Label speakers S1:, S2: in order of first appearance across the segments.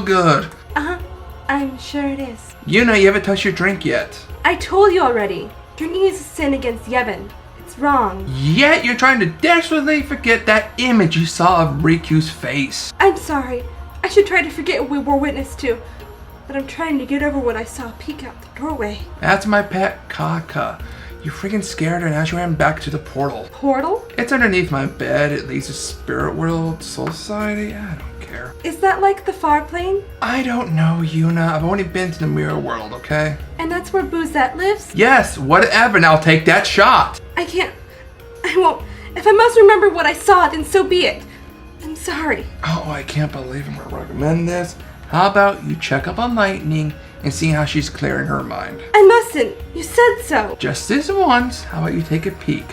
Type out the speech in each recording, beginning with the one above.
S1: good.
S2: I'm sure it is.
S1: Yuna, you haven't touched your drink yet.
S2: I told you already. Drinking is a sin against Yevon. It's wrong.
S1: Yet you're trying to desperately forget that image you saw of Riku's face.
S2: I'm sorry. I should try to forget what we were witness to. But I'm trying to get over what I saw peek out the doorway.
S1: That's my pet Kaka. You freaking scared her and now she ran back to the portal.
S2: Portal?
S1: It's underneath my bed. It leads to Spirit World, Soul Society. I don't care.
S2: Is that like the far plane?
S1: I don't know, Yuna. I've only been to the mirror world, okay?
S2: And that's where Boozette lives?
S1: Yes, whatever. Now take that shot.
S2: I can't. I won't. If I must remember what I saw, then so be it. I'm sorry.
S1: Oh, I can't believe I'm gonna recommend this. How about you check up on Lightning and see how she's clearing her mind?
S2: I mustn't. You said so.
S1: Just this once. How about you take a peek?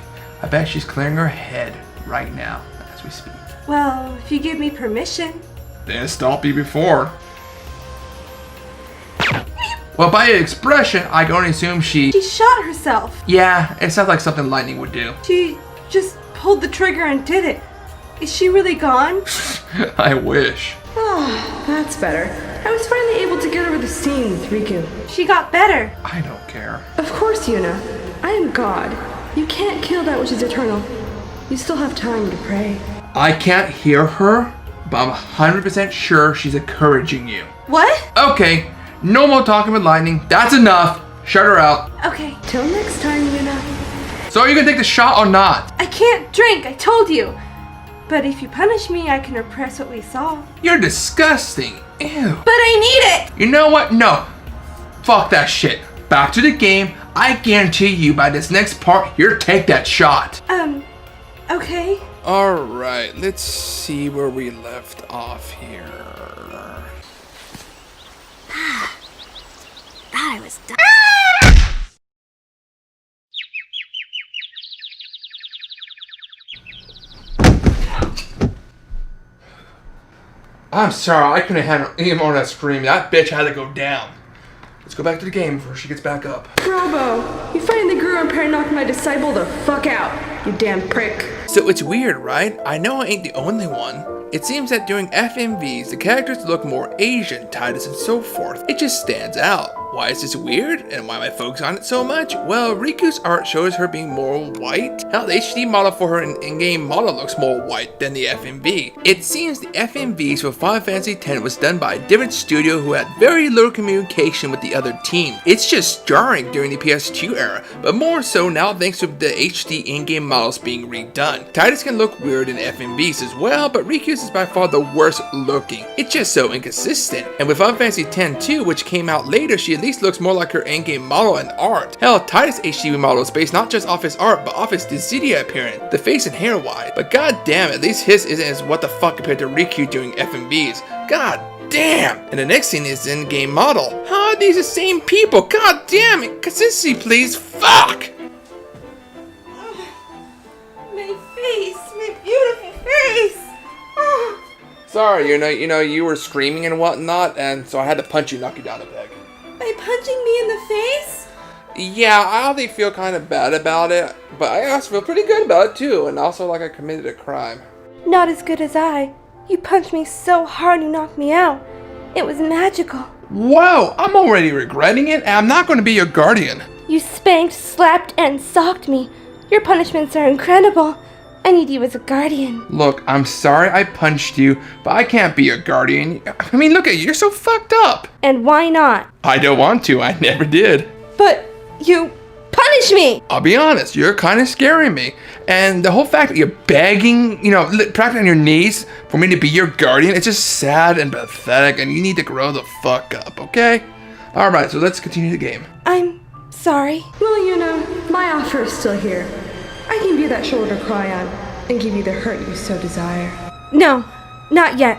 S1: I bet she's clearing her head right now as we speak.
S2: Well, if you give me permission.
S1: Then stop you before. Well, by your expression, I can only assume
S2: She shot herself.
S1: Yeah, it sounds like something Lightning would do.
S2: She just pulled the trigger and did it. Is she really gone?
S1: I wish.
S3: Oh, that's better. I was finally able to get over the scene with Riku.
S2: She got better.
S1: I don't care.
S3: Of course, Yuna. I am God. You can't kill that which is eternal. You still have time to pray.
S1: I can't hear her, but I'm 100% sure she's encouraging you.
S2: What?
S1: Okay, no more talking with Lightning. That's enough. Shut her out.
S2: Okay.
S3: Till next time, Yuna.
S1: So are you gonna take the shot or not?
S2: I can't drink, I told you. But if you punish me, I can repress what we saw.
S1: You're disgusting. Ew.
S2: But I need it!
S1: You know what? No. Fuck that shit. Back to the game. I guarantee you by this next part, you'll take that shot.
S2: Okay.
S1: Alright, let's see where we left off here.
S2: Thought I was done.
S1: I'm sorry, I couldn't handle any more of that scream. That bitch had to go down. Let's go back to the game before she gets back up.
S3: Robo, you finally grew up and knocked my disciple the fuck out, you damn prick.
S1: So it's weird, right? I know I ain't the only one. It seems that during FMVs, the characters look more Asian, Titus, and so forth. It just stands out. Why is this weird? And why am I focused on it so much? Well, Riku's art shows her being more white. Hell, the HD model for her in-game model looks more white than the FMV. It seems the FMVs for Final Fantasy X was done by a different studio who had very little communication with the other team. It's just jarring during the PS2 era, but more so now thanks to the HD in-game models being redone. Titus can look weird in FMVs as well, but Riku's is by far the worst looking. It's just so inconsistent. And with Final Fantasy X too, which came out later, she at least looks more like her in-game model and art. Hell, Titus' HD model is based not just off his art, but off his Dissidia appearance, the face and hair wise. But god damn, at least his isn't as what the fuck compared to Riku during FMVs. God damn! And the next scene is in-game model. How are these the same people? God damn it! Consistency please, fuck!
S2: My face, my beautiful face.
S1: Sorry, you know, you were screaming and whatnot, and so I had to punch you, knock you down a peg.
S2: By punching me in the face?
S1: Yeah, I already feel kind of bad about it, but I also feel pretty good about it too, and also like I committed a crime.
S2: Not as good as I. You punched me so hard you knocked me out. It was magical.
S1: Whoa, I'm already regretting it, and I'm not going to be your guardian.
S2: You spanked, slapped, and socked me. Your punishments are incredible. I need you as a guardian.
S1: Look, I'm sorry I punched you, but I can't be your guardian. I mean, look at you, you're so fucked up.
S2: And why not?
S1: I don't want to, I never did.
S2: But you punish me.
S1: I'll be honest, you're kind of scaring me. And the whole fact that you're begging, you know, practically on your knees for me to be your guardian, it's just sad and pathetic, and you need to grow the fuck up, okay? Alright, so let's continue the game.
S2: I'm sorry.
S3: Well, Yuna, my offer is still here. I can be that shoulder to cry on and give you the hurt you so desire.
S2: No, not yet.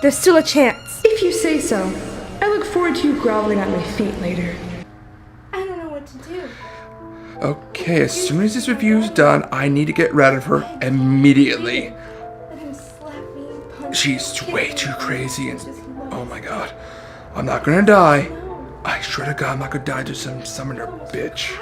S2: There's still a chance.
S3: If you say so, I look forward to you groveling at my feet later.
S2: I don't know what to do.
S1: Okay, as soon as this review's done, I need to get rid of her immediately.
S2: Let him slap me and punch
S1: She's
S2: me.
S1: way too crazy and oh my god. I'm not gonna die. I swear to god I'm not gonna die to some summoner bitch.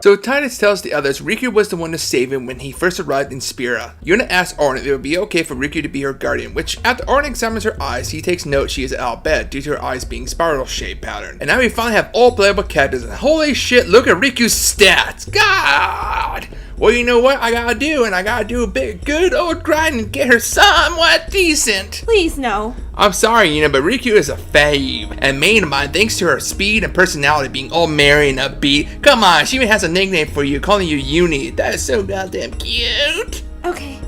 S1: So Titus tells the others Riku was the one to save him when he first arrived in Spira. Yuna asks Auron if it would be okay for Riku to be her guardian, which after Auron examines her eyes, he takes note she is out of bed due to her eyes being spiral shaped pattern. And now we finally have all playable characters, and holy shit, look at Riku's stats! God! Well, you know what I gotta do, and I gotta do a bit good old grind and get her somewhat decent.
S2: Please, no.
S1: I'm sorry, but Riku is a fave, and main of mine thanks to her speed and personality being all merry and upbeat. Come on, she even has a nickname for you, calling you Uni. That is so goddamn cute.
S2: Okay,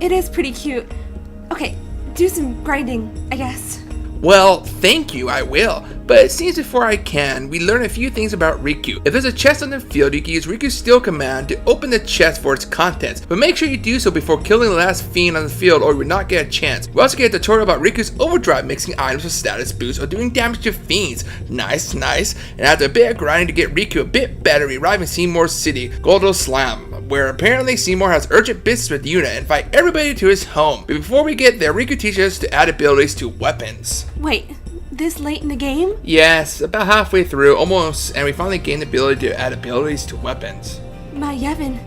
S2: it is pretty cute. Okay, do some grinding, I guess.
S1: Well, thank you, I will. But it seems before I can, we learn a few things about Riku. If there's a chest on the field, you can use Riku's Steel command to open the chest for its contents. But make sure you do so before killing the last fiend on the field or you will not get a chance. We also get a tutorial about Riku's overdrive, mixing items with status boosts or doing damage to fiends. Nice, nice. And after a bit of grinding to get Riku a bit better, we arrive in Seymour's city, Goldo Slam, where apparently Seymour has urgent business with Yuna and invite everybody to his home. But before we get there, Riku teaches us to add abilities to weapons.
S2: Wait, this late in the game?
S1: Yes, about halfway through, almost, and we finally gained the ability to add abilities to weapons.
S2: My Yevon,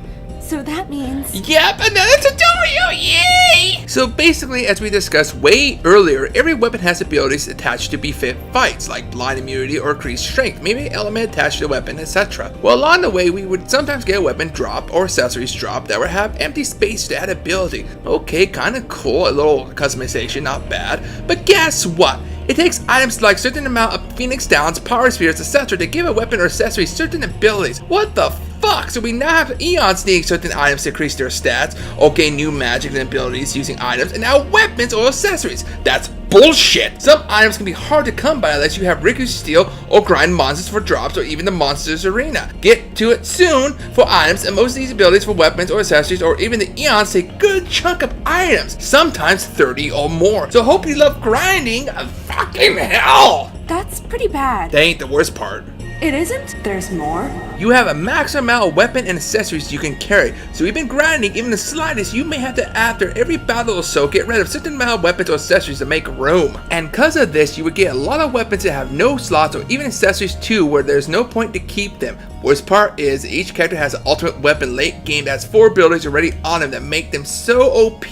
S2: so that means...
S1: Yep, another tutorial, yay! So basically, as we discussed way earlier, every weapon has abilities attached to befit fights, like blind immunity or increased strength, maybe an element attached to the weapon, etc. Well, along the way, we would sometimes get a weapon drop or accessories drop that would have empty space to add ability. Okay, kinda cool, a little customization, not bad. But guess what? It takes items like certain amount of Phoenix Downs, Power Spheres, etc. to give a weapon or accessory certain abilities. What the fuck? So we now have Eons needing certain items to increase their stats, okay, new magic and abilities using items, and now weapons or accessories. That's bullshit! Some items can be hard to come by unless you have Riku's Steel or grind monsters for drops or even the monsters arena. Get to it soon for items, and most of these abilities for weapons or accessories or even the Eons take a good chunk of items, sometimes 30 or more. So hope you love grinding. Fucking hell!
S2: That's pretty bad.
S1: That ain't the worst part.
S2: It isn't? There's more?
S1: You have a max amount of weapon and accessories you can carry, so we've been grinding even the slightest. You may have to, after every battle or so, get rid of certain amount of weapons or accessories to make room. And cause of this, you would get a lot of weapons that have no slots or even accessories too, where there's no point to keep them. Worst part is each character has an ultimate weapon late game that has 4 abilities already on them that make them so OP.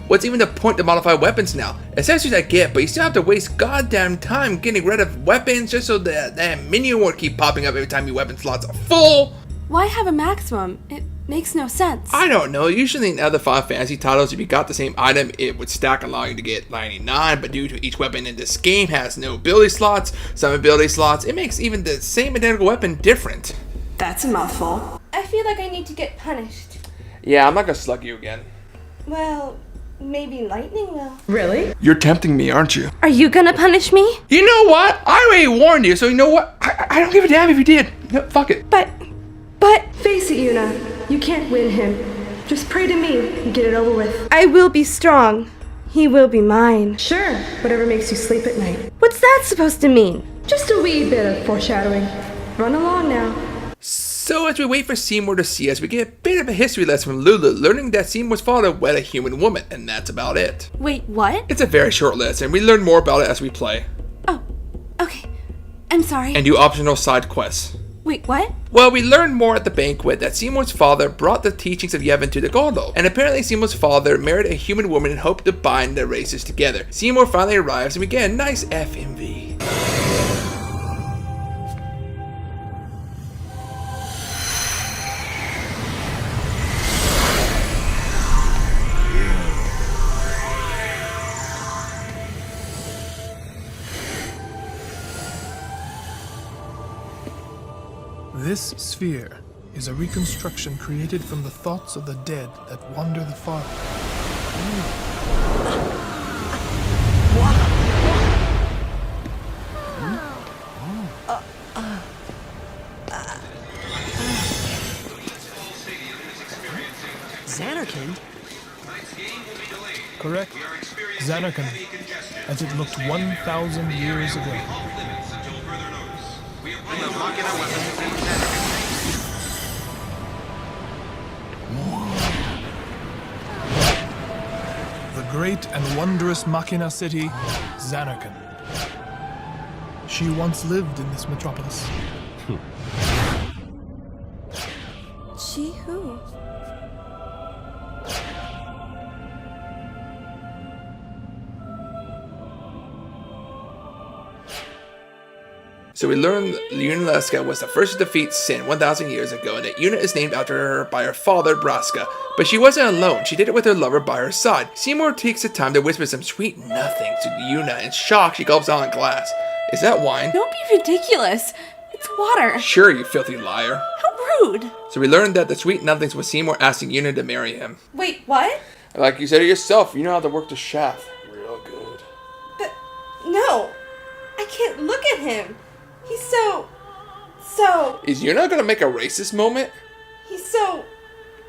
S1: What's even the point to modify weapons now? Accessories I get, but you still have to waste goddamn time getting rid of weapons just so that menu won't keep popping up every time your weapon slots are full.
S2: Why have a maximum? It makes no sense.
S1: I don't know. Usually in other Final Fantasy titles, if you got the same item, it would stack, allowing you to get 99, but due to each weapon in this game has no ability slots, some ability slots, it makes even the same identical weapon different.
S2: That's a mouthful. I feel like I need to get punished.
S1: Yeah, I'm not gonna slug you again.
S2: Well, maybe lightning will.
S3: Really?
S1: You're tempting me, aren't you?
S2: Are you gonna punish me?
S1: You know what? I already warned you, so you know what? I don't give a damn if you did. No, fuck it.
S2: But...
S3: Face it, Yuna. You can't win him. Just pray to me and get it over with.
S2: I will be strong. He will be mine.
S3: Sure, whatever makes you sleep at night.
S2: What's that supposed to mean?
S3: Just a wee bit of foreshadowing. Run along now.
S1: So as we wait for Seymour to see us, we get a bit of a history lesson from Lulu, learning that Seymour's father wed a human woman, and that's about it.
S2: Wait, what?
S1: It's a very short lesson. We learn more about it as we play.
S2: Oh, okay. I'm sorry.
S1: And do optional side quests.
S2: Wait, what?
S1: Well, we learn more at the banquet that Seymour's father brought the teachings of Yevon to the Goldo, and apparently Seymour's father married a human woman and hoped to bind their races together. Seymour finally arrives and we get a nice FMV.
S4: This sphere is a reconstruction created from the thoughts of the dead that wander the far.
S5: Xanarkand?
S4: Correct. Xanarkand, as it looked 1,000 years ago. The great and wondrous Machina city, Xanarkand. She once lived in this metropolis.
S5: She who?
S1: So we learned that Yuna was the first to defeat Sin 1,000 years ago, and that Yuna is named after her by her father, Braska. But she wasn't alone, she did it with her lover by her side. Seymour takes the time to whisper some sweet nothing to Yuna. In shock, she gulps down a glass. Is that wine?
S2: Don't be ridiculous. It's water.
S1: Sure, you filthy liar.
S2: How rude.
S1: So we learned that the sweet nothings was Seymour asking Yuna to marry him.
S2: Wait, what?
S1: Like you said it yourself, you know how to work the shaft. Real good.
S2: But, no. I can't look at him. He's so...
S1: Is Yuna gonna make a racist moment?
S2: He's so...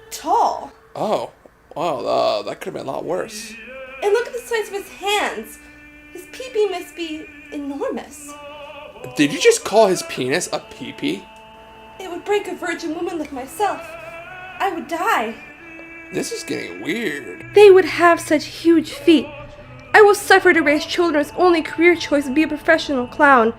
S2: tall.
S1: Oh, wow, that could have been a lot worse.
S2: And look at the size of his hands. His pee-pee must be enormous.
S1: Did you just call his penis a pee-pee?
S2: It would break a virgin woman like myself. I would die.
S1: This is getting weird.
S3: They would have such huge feet. I will suffer to raise children whose only career choice would be a professional clown.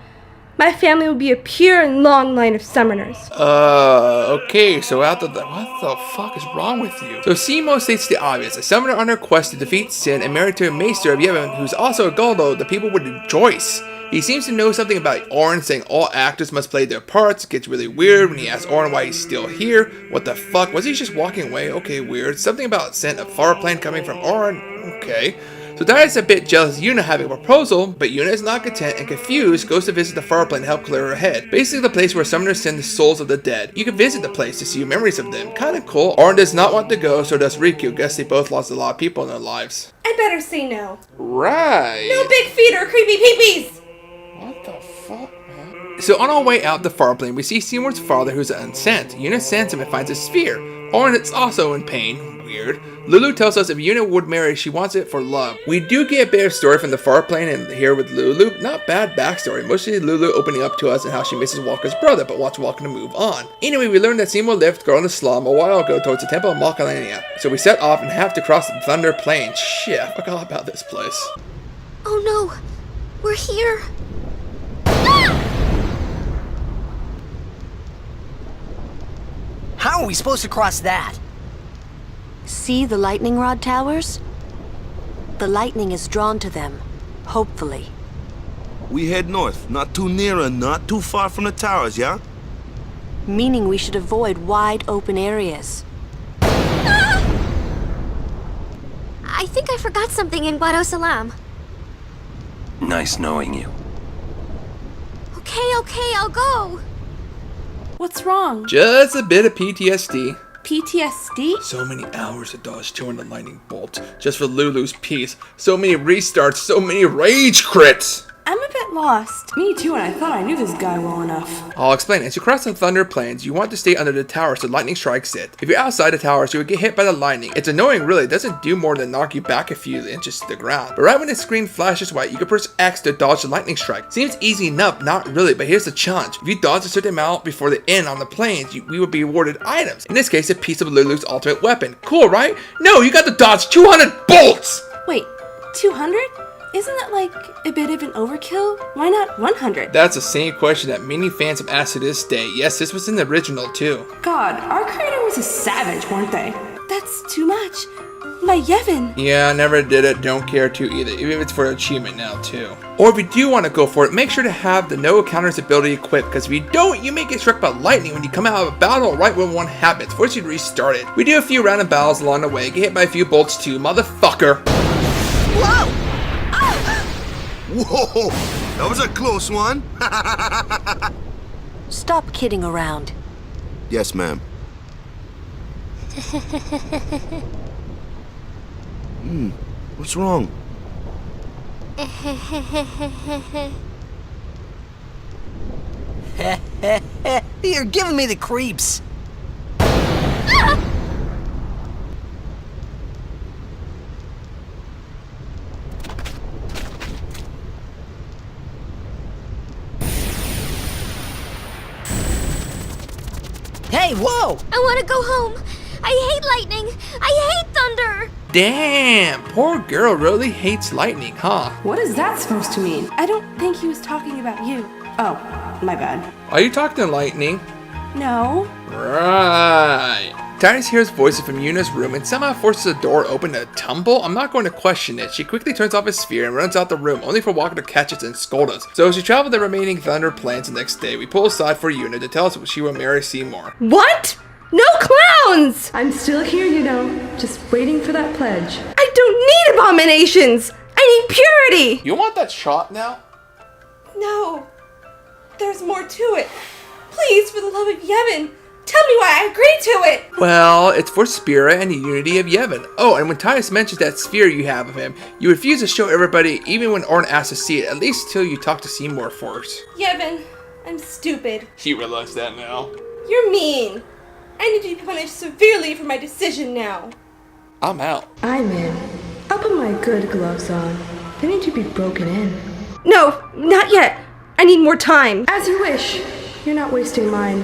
S3: My family will be a pure and long line of summoners.
S1: Okay, so after that, what the fuck is wrong with you? So Seymour states the obvious, a summoner on her quest to defeat Sin and married to a maester of Yevon who's also a Goldo, the people would rejoice. He seems to know something about Orin, saying all actors must play their parts. It gets really weird when he asks Orin why he's still here. What the fuck? Was he just walking away? Okay, weird. Something about scent of far plane coming from Orin? Okay. So Dai is a bit jealous of Yuna having a proposal, but Yuna is not content and confused, goes to visit the far plane to help clear her head. Basically the place where summoners send the souls of the dead. You can visit the place to see memories of them. Kinda cool. Orin does not want to go, so does Riku. Guess they both lost a lot of people in their lives.
S2: I better say no.
S1: Right.
S2: No big feet or creepy peepees!
S1: What the fuck, man? So on our way out the far plane, we see Seymour's father who's unsent. Yuna sends him and finds a sphere. Orin is also in pain. Weird. Lulu tells us if Yuna would marry, she wants it for love. We do get a bit of story from the far plane and here with Lulu. Not bad backstory. Mostly Lulu opening up to us and how she misses Walker's brother, but wants Walker to move on. Anyway, we learned that Seymour left girl in the slum a while ago towards the temple of Makalania. So we set off and have to cross the Thunder Plain. Shit, I forgot about this place.
S5: Oh no! We're here!
S6: How are we supposed to cross that?
S5: See the lightning rod towers? The lightning is drawn to them, hopefully.
S7: We head north, not too near and not too far from the towers, yeah?
S5: Meaning we should avoid wide open areas.
S8: I think I forgot something in Guado Salam.
S9: Nice knowing you.
S8: Okay, I'll go.
S2: What's wrong?
S1: Just a bit of PTSD.
S2: PTSD?
S1: So many hours to dodge during the lightning bolt, just for Lulu's peace. So many restarts, so many rage crits.
S2: I'm a bit lost. Me too, and I thought I knew this guy well enough.
S1: I'll explain. As you cross the Thunder Plains, you want to stay under the tower so lightning strikes it. If you're outside the towers, you would get hit by the lightning. It's annoying really, it doesn't do more than knock you back a few inches to the ground. But right when the screen flashes white, you can press X to dodge the lightning strike. Seems easy enough, not really, but here's the challenge. If you dodge a certain amount before the end on the plains, we would be awarded items. In this case, a piece of Lulu's ultimate weapon. Cool, right? No, you got to dodge 200 bolts!
S2: Wait, 200? Isn't that like a bit of an overkill? Why not 100?
S1: That's the same question that many fans have asked to this day. Yes, this was in the original too.
S2: God, our creator was a savage, weren't they? That's too much. My Yevon.
S1: Yeah, I never did it, don't care to either, even if it's for achievement now too. Or if you do want to go for it, make sure to have the no counters ability equipped, because if you don't, you may get struck by lightning when you come out of a battle right when one happens, force you to restart it. We do a few random battles along the way, get hit by a few bolts too, motherfucker.
S6: Whoa!
S7: Whoa! That was a close one!
S5: Stop kidding around.
S7: Yes, ma'am. What's wrong?
S6: You're giving me the creeps. Hey, whoa!
S8: I want to go home. I hate lightning. I hate thunder.
S1: Damn, poor girl really hates lightning, huh?
S2: What is that supposed to mean? I don't think he was talking about you. Oh, my bad.
S1: Are you talking to lightning?
S2: No.
S1: Right. Titus hears voices from Yuna's room and somehow forces the door open to tumble. I'm not going to question it. She quickly turns off his sphere and runs out the room, only for Walker to catch us and scold us. So as we travel the remaining Thunder planes the next day, we pull aside for Yuna to tell us she will marry Seymour.
S3: What? No clowns!
S2: I'm still here, you know, just waiting for that pledge.
S3: I don't need abominations! I need purity!
S1: You want that shot now?
S3: No. There's more to it. Please, for the love of Yevon, tell me why I agreed to it!
S1: Well, it's for Spira and the unity of Yevon. Oh, and when Titus mentions that sphere you have of him, you refuse to show everybody even when Orn asks to see it, at least till you talk to Seymour first.
S3: Yevon, I'm stupid.
S1: You realize that now?
S3: You're mean. I need to be punished severely for my decision now.
S1: I'm out.
S2: I'm in. I'll put my good gloves on. They need to be broken in.
S3: No, not yet. I need more time.
S2: As you wish. You're not wasting mine.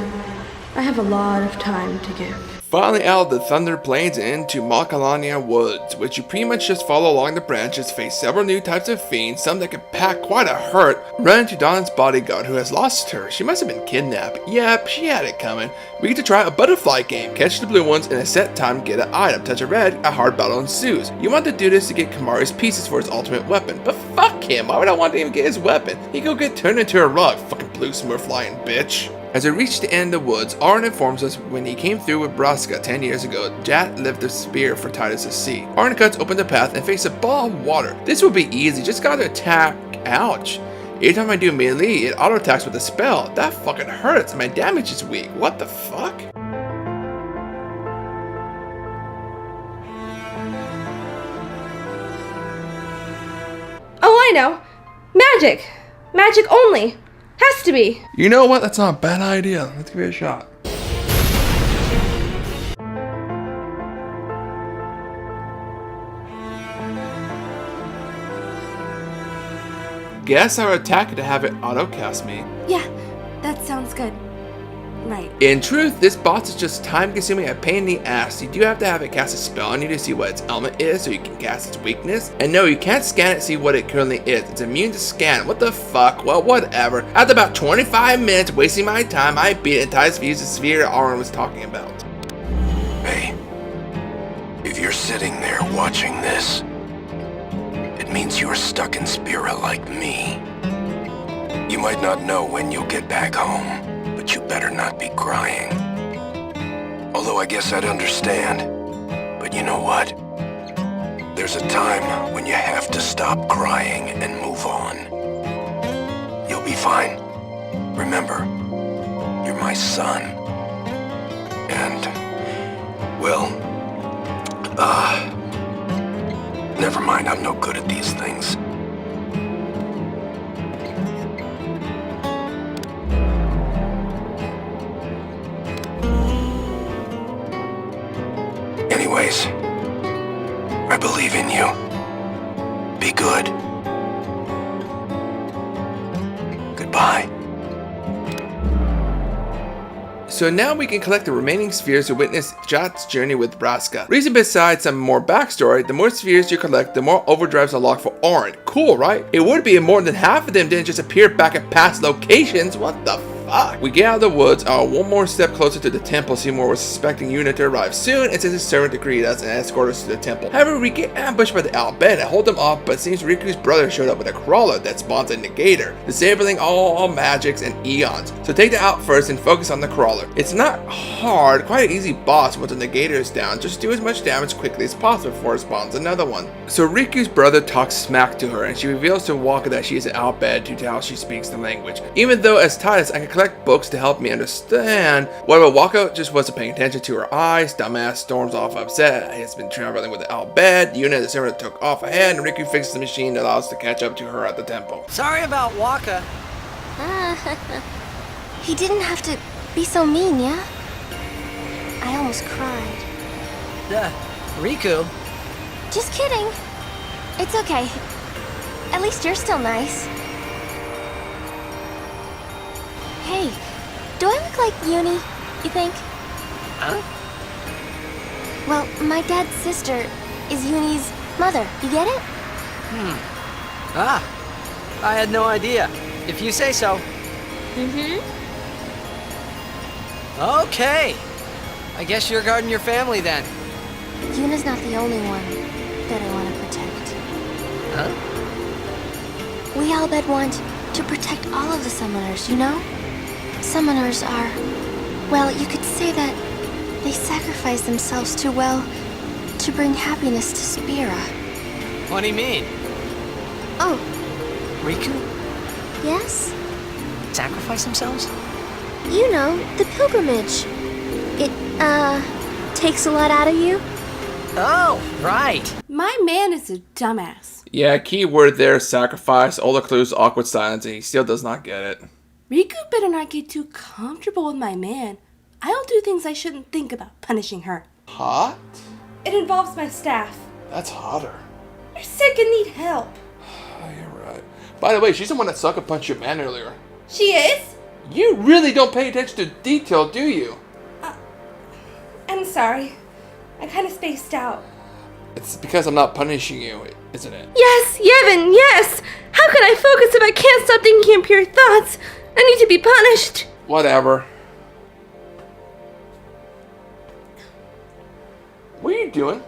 S2: I have a lot of time to give.
S1: Finally out of the Thunder Plains into Macalania Woods, which you pretty much just follow along the branches, face several new types of fiends, some that can pack quite a hurt, run into Donna's bodyguard who has lost her. She must have been kidnapped. Yep, she had it coming. We get to try a butterfly game, catch the blue ones in a set time, get an item, touch a red, a hard battle ensues. You want to do this to get Kamari's pieces for his ultimate weapon, but fuck him, why would I want to even get his weapon? He go get turned into a rug, fucking blue smurf flying bitch. As we reach the end of the woods, Arn informs us when he came through with Braska 10 years ago, Jat left a spear for Titus to see. Arn cuts open the path and faces a ball of water. This will be easy, just gotta attack. Ouch. Every time I do melee, it auto attacks with a spell. That fucking hurts, my damage is weak. What the fuck?
S3: Oh, I know. Magic. Magic only. Has to be.
S1: You know what? That's not a bad idea. Let's give it a shot. Guess I would attack it to have it auto-cast me.
S3: Yeah, that sounds good. Right.
S1: In truth, this boss is just time-consuming and a pain in the ass. You do have to have it cast a spell on you to see what its element is so you can cast its weakness. And no, you can't scan it to see what it currently is. It's immune to scan. What the fuck? Well, whatever. After about 25 minutes wasting my time, I beat it and Titus views the sphere Aaron was talking about.
S9: Hey, if you're sitting there watching this, it means you're stuck in Spira like me. You might not know when you'll get back home, but you better not be crying. Although I guess I'd understand. But you know what? There's a time when you have to stop crying and move on. You'll be fine. Remember, you're my son. And, well, never mind, I'm no good at these things. Anyways, I believe in you. Be good. Goodbye.
S1: So now we can collect the remaining spheres to witness Jat's journey with Braska. Reason besides some more backstory, the more spheres you collect, the more overdrives unlock for Orin. Cool, right? It would be if more than half of them didn't just appear back at past locations. What the fuck? We get out of the woods, are one more step closer to the temple. Seymour was suspecting Yuna to arrive soon and sends his servant to greet us and escort us to the temple. However, we get ambushed by the Albed and hold them off, but it seems Riku's brother showed up with a crawler that spawns a negator, disabling all magics and eons. So take that out first and focus on the crawler. It's not hard, quite an easy boss once the negator is down. Just do as much damage quickly as possible before it spawns another one. So Riku's brother talks smack to her and she reveals to Walker that she is an Albed due to how she speaks the language. Even though as Titus I can collect books to help me understand. Whatever, Walker just wasn't paying attention to her eyes. Dumbass storms off upset. He has been traveling with the Albed. Yuna and the servant took off ahead and Riku fixes the machine that allows us to catch up to her at the temple.
S6: Sorry about Waka.
S8: He didn't have to be so mean, yeah? I almost cried.
S6: Riku.
S8: Just kidding. It's okay. At least you're still nice. Hey, do I look like Uni, you think?
S6: Huh?
S8: Well, my dad's sister is Uni's mother. You get it?
S6: I had no idea. If you say so.
S8: Mm-hmm.
S6: Okay. I guess you're guarding your family then.
S8: Yuna's not the only one that I want to protect.
S6: Huh?
S8: We all but want to protect all of the summoners, you know? Summoners are, well, you could say that they sacrifice themselves to bring happiness to Spira.
S6: What do you mean?
S8: Oh,
S6: Riku?
S8: yes?
S6: Sacrifice themselves?
S8: You know, the pilgrimage. It, takes a lot out of you.
S6: Oh, right.
S3: My man is a dumbass.
S1: Yeah, key word there, sacrifice. All the clues, awkward silence, and he still does not get it.
S3: Riku better not get too comfortable with my man. I'll do things I shouldn't think about punishing her.
S1: Hot?
S3: It involves my staff.
S1: That's hotter.
S3: They're sick and need help.
S1: Oh, you're right. By the way, she's the one that sucker punched your man earlier.
S3: She is?
S1: You really don't pay attention to detail, do you?
S3: I'm sorry. I kind of spaced out.
S1: It's because I'm not punishing you, isn't it?
S3: Yes, Yevon, yes! How can I focus if I can't stop thinking pure thoughts? I need to be punished.
S1: Whatever. What are you doing?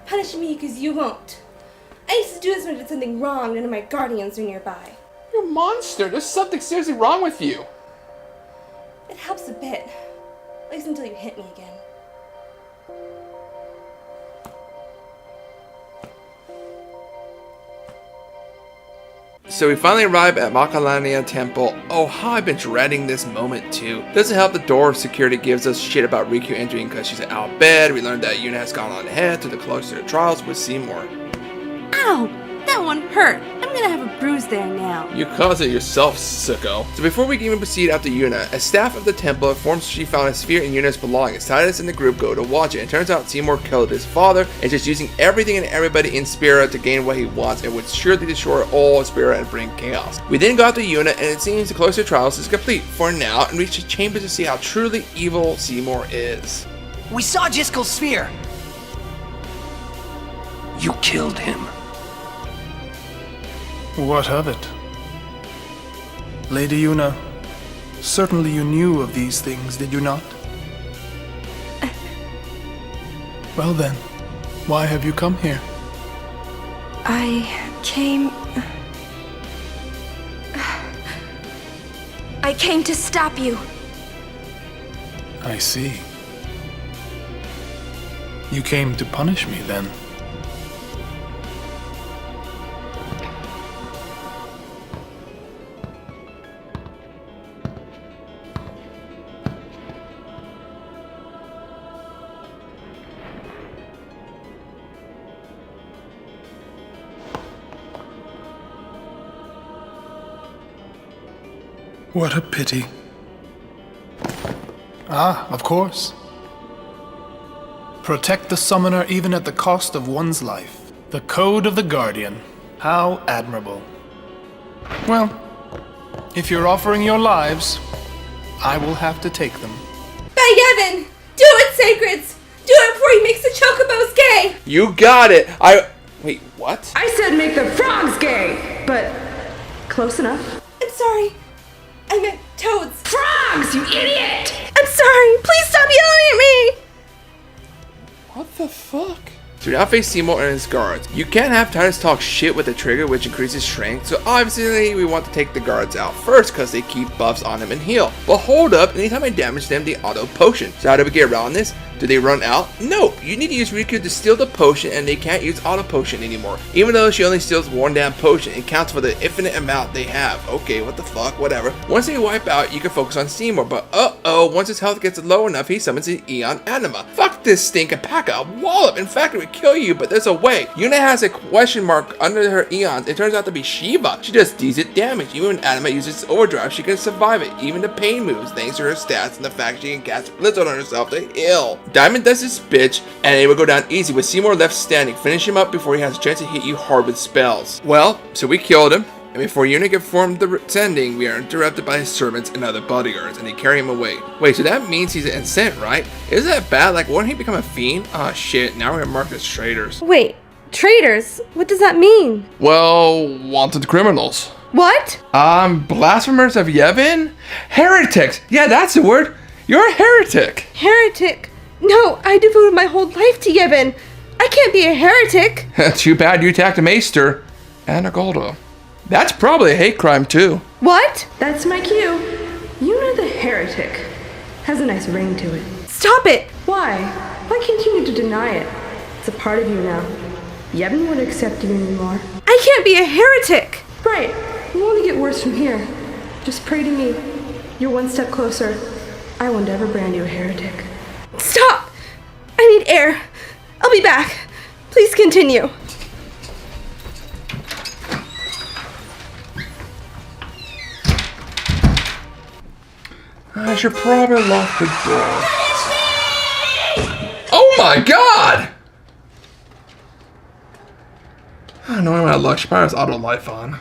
S3: Punish me because you won't. I used to do this when I did something wrong and none of my guardians are nearby.
S1: You're a monster. There's something seriously wrong with you.
S3: It helps a bit. At least until you hit me again.
S1: So we finally arrive at Makalania Temple. Oh, how I've been dreading this moment too. Doesn't help the door of security gives us shit about Riku entering because she's out of bed. We learned that Yuna has gone on ahead to the cloister trials with Seymour.
S3: Ow! That one hurt. I'm gonna have a bruise there now.
S1: You caused it yourself, sicko. So before we can even proceed after Yuna, a staff of the temple informs she found a sphere in Yuna's belongings. Titus and the group go to watch it, and turns out Seymour killed his father and just using everything and everybody in Spira to gain what he wants and would surely destroy all Spira and bring chaos. We then got to Yuna, and it seems the cloister trials is complete for now, and reach the chamber to see how truly evil Seymour is.
S6: We saw Jiskel's sphere.
S9: You killed him.
S4: What of it? Lady Yuna, certainly you knew of these things, did you not? Well then, why have you come here?
S3: I came to stop you.
S4: I see. You came to punish me then. What a pity. Ah, of course. Protect the summoner even at the cost of one's life. The code of the Guardian. How admirable. Well, if you're offering your lives, I will have to take them.
S3: By Yevon! Do it, Sacreds! Do it before he makes the chocobos gay!
S1: You got it! Wait, what?
S3: I said make the frogs gay! But close enough. I'm sorry. I meant toads. Frogs, you idiot! I'm sorry. Please stop yelling at me!
S1: What the fuck? So we now face Seymour and his guards. You can't have Titus talk shit with the trigger, which increases strength, so obviously we want to take the guards out first because they keep buffs on them and heal. But hold up, anytime I damage them, they auto potion. So how do we get around this? Do they run out? Nope. You need to use Riku to steal the potion, and they can't use auto potion anymore. Even though she only steals one damn potion, it counts for the infinite amount they have. Okay, what the fuck, whatever. Once they wipe out, you can focus on Seymour, but once his health gets low enough, he summons the Eon Anima. Fuck this stinking pack-a wallop. In fact, it would kill you, but there's a way. Yuna has a question mark under her Eons. It turns out to be Shiva. She does decent damage. Even when Anima uses overdrive, she can survive it. Even the pain moves, thanks to her stats and the fact she can cast Blizzard on herself to heal. Diamond does this bitch, and it will go down easy with Seymour left standing. Finish him up before he has a chance to hit you hard with spells. Well, so we killed him, and before Yuna can form the sending, we are interrupted by his servants and other bodyguards, and they carry him away. Wait, so that means he's an insane, right? Isn't that bad? Like, wouldn't he become a fiend? Ah, shit, now we're marked as traitors.
S3: Wait, traitors? What does that mean?
S1: Well, wanted criminals.
S3: What?
S1: Blasphemers of Yevon? Heretics! Yeah, that's the word! You're a heretic!
S3: Heretic? No, I devoted my whole life to Yevon. I can't be a heretic.
S1: Too bad you attacked a maester and a Goldo. That's probably a hate crime too.
S3: What?
S2: That's my cue. Yuna the heretic. Has a nice ring to it.
S3: Stop it!
S2: Why? Why continue to deny it? It's a part of you now. Yevon won't accept you anymore.
S3: I can't be a heretic!
S2: Right. It'll only get worse from here. Just pray to me. You're one step closer. I won't ever brand you a heretic.
S3: Stop! I need air. I'll be back. Please continue.
S1: I should probably lock the door. Oh my god! I know when I lock, she probably has auto life on.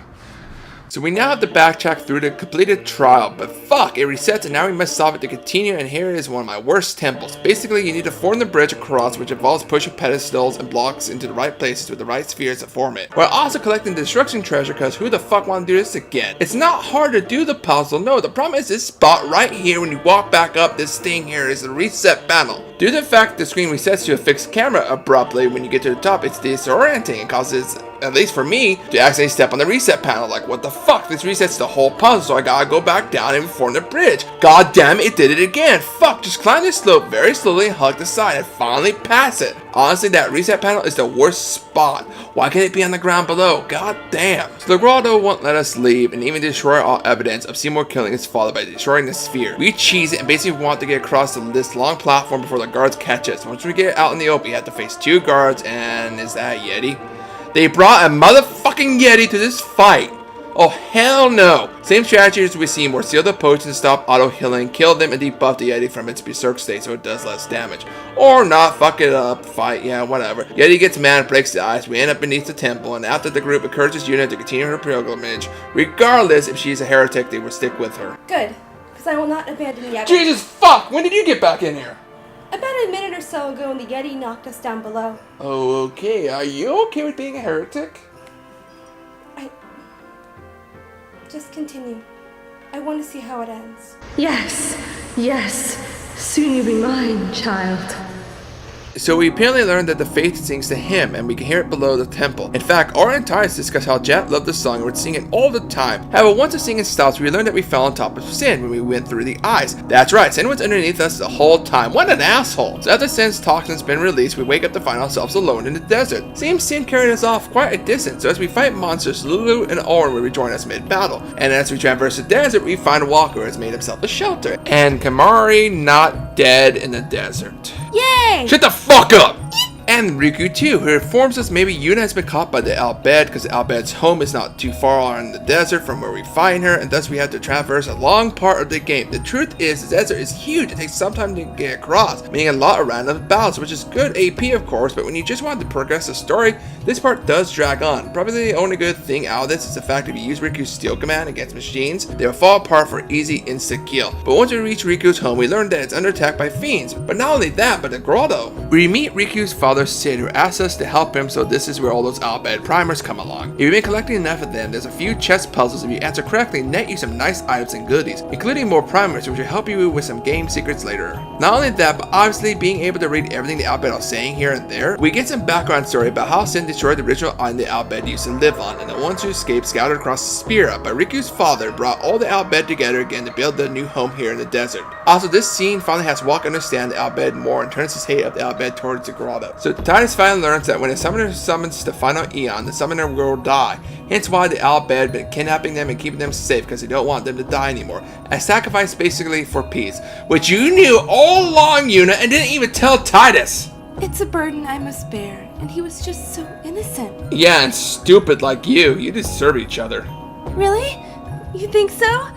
S1: So we now have to backtrack through the completed trial, but fuck, it resets and now we must solve it to continue, and here is one of my worst temples. Basically, you need to form the bridge across, which involves pushing pedestals and blocks into the right places with the right spheres that form it, while also collecting the destruction treasure, because who the fuck want to do this again? It's not hard to do the puzzle, no, the problem is this spot right here. When you walk back up, this thing here is the reset panel. Due to the fact the screen resets to a fixed camera abruptly when you get to the top, it's disorienting and causes, at least for me, to accidentally step on the reset panel. Like, what the fuck? This resets the whole puzzle, so I gotta go back down and form the bridge. God damn it did it again. Fuck, just climb this slope very slowly and hug the side and finally pass it. Honestly, that reset panel is the worst spot. Why can't it be on the ground below? God damn. So the Grotto won't let us leave and even destroy all evidence of Seymour killing his father by destroying the sphere. We cheese it and basically want to get across this long platform before the guards catch us. Once we get out in the open, you have to face 2 guards, and is that a Yeti? They brought a motherfucking Yeti to this fight. Oh hell no. Same strategy as we see more. Seal the potion, stop auto healing, kill them, and debuff the Yeti from its berserk state so it does less damage. Or not, fuck it up, fight, yeah, whatever. Yeti gets mad and breaks the ice. We end up beneath the temple, and after the group encourages Yuna to continue her pilgrimage, regardless if she's a heretic, they will stick with her.
S3: Good, because I will not abandon Yevon.
S1: Jesus fuck, when did you get back in here?
S3: About a minute or so ago, and the Yeti knocked us down below.
S1: Oh, okay. Are you okay with being a heretic?
S3: Just continue. I want to see how it ends.
S2: Yes. Yes. Soon you'll be mine, child.
S1: So we apparently learned that the faith sings to him, and we can hear it below the temple. In fact, our entire discuss how Jet loved the song and would sing it all the time. However, once the singing stops, we learned that we fell on top of Sin when we went through the ice. That's right, Sin was underneath us the whole time. What an asshole! So after Sin's toxin's been released, we wake up to find ourselves alone in the desert. Seems Sin carried us off quite a distance, so as we fight monsters, Lulu and Orin will rejoin us mid-battle. And as we traverse the desert, we find Walker has made himself a shelter. And Kamari not dead in the desert.
S3: Yay!
S1: Shut the fuck up! And Riku too, who informs us maybe Yuna has been caught by the Albed because the Albed's home is not too far in the desert from where we find her, and thus we have to traverse a long part of the game. The truth is, the desert is huge. It takes some time to get across, meaning a lot of random battles, which is good AP of course, but when you just want to progress the story, this part does drag on. Probably the only good thing out of this is the fact that if you use Riku's steel command against machines, they will fall apart for easy instant kill. But once we reach Riku's home, we learn that it's under attack by fiends. But not only that, but the grotto. We meet Riku's father Sid, who asks us to help him, so this is where all those Albed primers come along. If you've been collecting enough of them, there's a few chest puzzles. If you answer correctly, net you some nice items and goodies, including more primers, which will help you with some game secrets later. Not only that, but obviously being able to read everything the Albed are saying here and there, we get some background story about how Sin destroyed the original island the Albed used to live on, and the ones who escaped scattered across the Spira, but Riku's father brought all the Albed together again to build the new home here in the desert. Also, this scene finally has Walker understand the Albed more and turns his hate of the Albed towards the grotto. So Titus finally learns that when a summoner summons the final Eon, the summoner will die. Hence why the Albed been kidnapping them and keeping them safe because they don't want them to die anymore. A sacrifice basically for peace, which you knew all along, Yuna, and didn't even tell Titus.
S3: It's a burden I must bear, and he was just so innocent.
S1: Yeah, and stupid like you. You deserve each other.
S3: Really? You think so?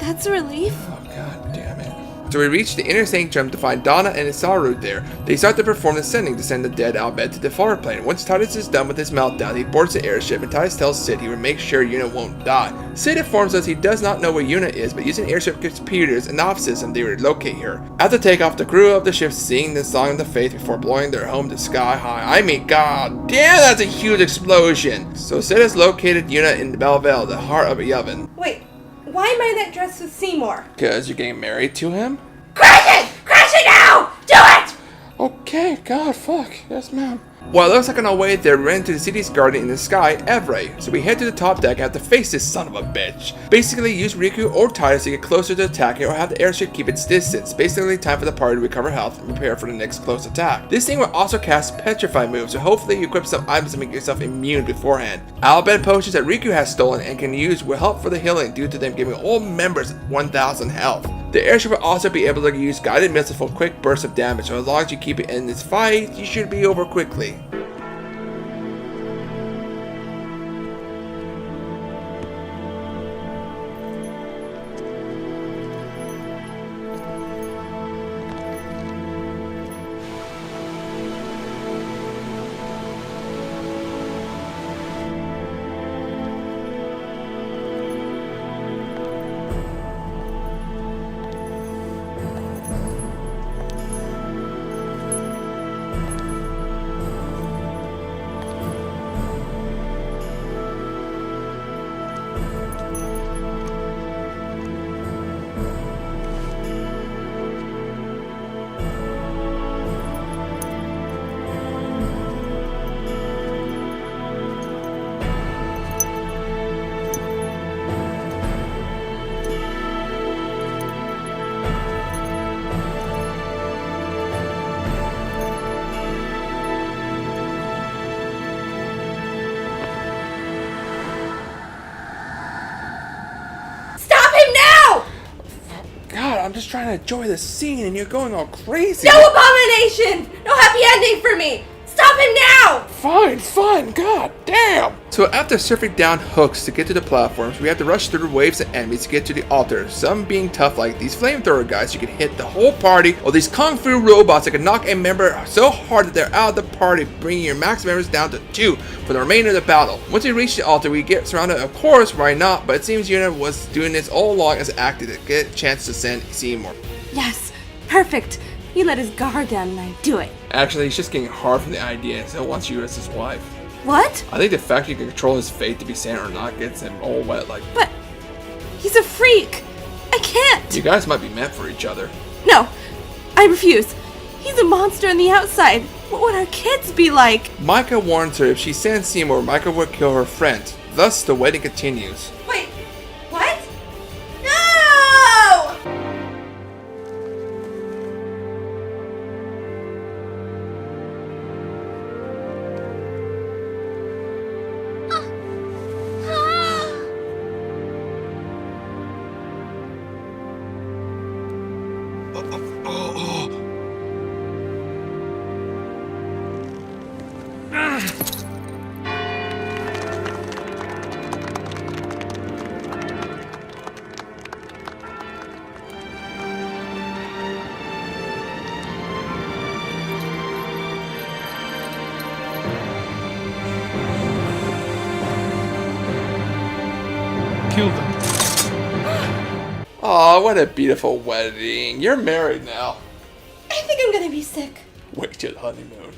S3: That's a relief.
S1: Oh, god damn it. So we reach the inner sanctum to find Donna and Isaru there. They start to perform the sending to send the dead Albed to the far plane. Once Titus is done with his meltdown, he boards the airship, and Titus tells Sid he will make sure Yuna won't die. Sid informs us he does not know where Yuna is, but using airship computers and off system, they will locate her. After takeoff, the crew of the ship sing the song of the faith before blowing their home to sky high. I mean, god damn, that's a huge explosion. So Sid has located Yuna in Belleville, the heart of Yevon.
S3: Wait, why am I in that dress with Seymour?
S1: Because you're getting married to him?
S3: Crazy! Crash it! Crash it now! Do it!
S1: Okay, God, fuck. Yes, ma'am. Well, it looks like on our way there, we ran into the city's guardian in the sky, Evray. So we head to the top deck and have to face this son of a bitch. Basically, use Riku or Titus to get closer to attack it or have the airship keep its distance. Basically, time for the party to recover health and prepare for the next close attack. This thing will also cast Petrify moves, so hopefully you equip some items to make yourself immune beforehand. Alabed potions that Riku has stolen and can use will help for the healing due to them giving all members 1000 health. The airship will also be able to use guided missiles for quick bursts of damage, so as long as you keep it in this fight, you should be over quickly. I'm just trying to enjoy the scene and you're going all crazy.
S3: No abomination! No happy ending for me! Stop him now!
S1: Fine, god damn! So after surfing down hooks to get to the platforms, we have to rush through waves of enemies to get to the altar, some being tough like these flamethrower guys who can hit the whole party, or these kung fu robots that can knock a member so hard that they're out of the party, bringing your max members down to 2 for the remainder of the battle. Once we reach the altar, we get surrounded, of course, why not, but it seems Yuna was doing this all along as acted to get a chance to send Seymour.
S3: Yes, perfect. He let his guard down and I do it.
S1: Actually, he's just getting hard from the idea and still wants you as his wife.
S3: What?
S1: I think the fact you can control his fate to be Santa or not gets him all wet like...
S3: But he's a freak. I can't.
S1: You guys might be meant for each other.
S3: No, I refuse. He's a monster on the outside. What would our kids be like?
S1: Micah warns her if she sends Seymour, Micah would kill her friend. Thus, the wedding continues.
S3: Wait, what? No!
S4: Kill them.
S1: Aw, what a beautiful wedding. You're married now.
S3: I think I'm gonna be sick.
S1: Wait till the honeymoon.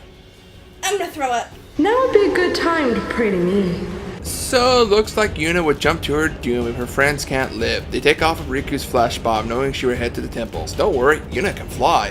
S3: I'm gonna throw up.
S2: Now would be a good time to pray to me.
S1: So, looks like Yuna would jump to her doom if her friends can't live. They take off of Riku's flash bomb, knowing she would head to the temples. Don't worry, Yuna can fly.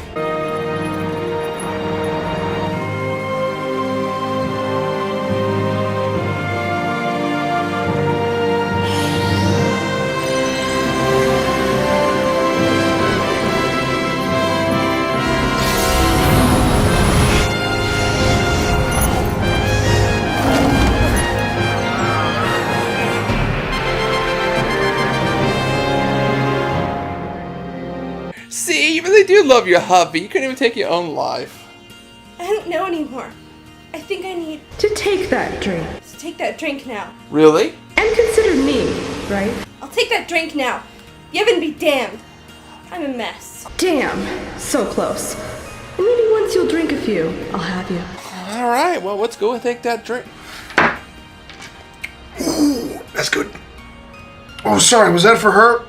S1: See, you really do love your hubby. You couldn't even take your own life.
S3: I don't know anymore. I think I need
S2: To take that drink.
S3: to take that drink now.
S1: Really?
S2: And consider me, right?
S3: I'll take that drink now. Yevon be damned. I'm a mess.
S2: Damn, so close. And maybe once you'll drink a few, I'll have you.
S1: Alright, well, let's go and take that drink.
S10: Ooh, that's good. Oh, sorry, was that for her?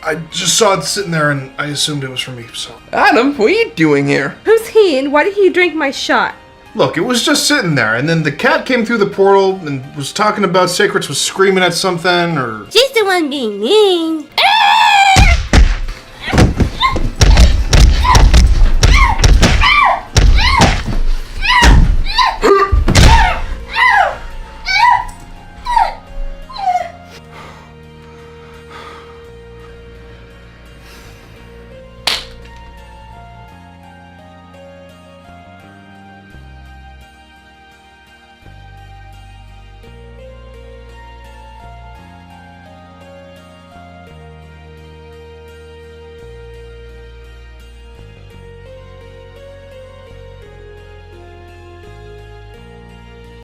S10: I just saw it sitting there and I assumed it was for me, so.
S1: Adam, what are you doing here?
S3: Who's he and why did he drink my shot?
S10: Look, it was just sitting there, and then the cat came through the portal and was talking about Sacrets was screaming at something, or...
S3: She's the one being mean.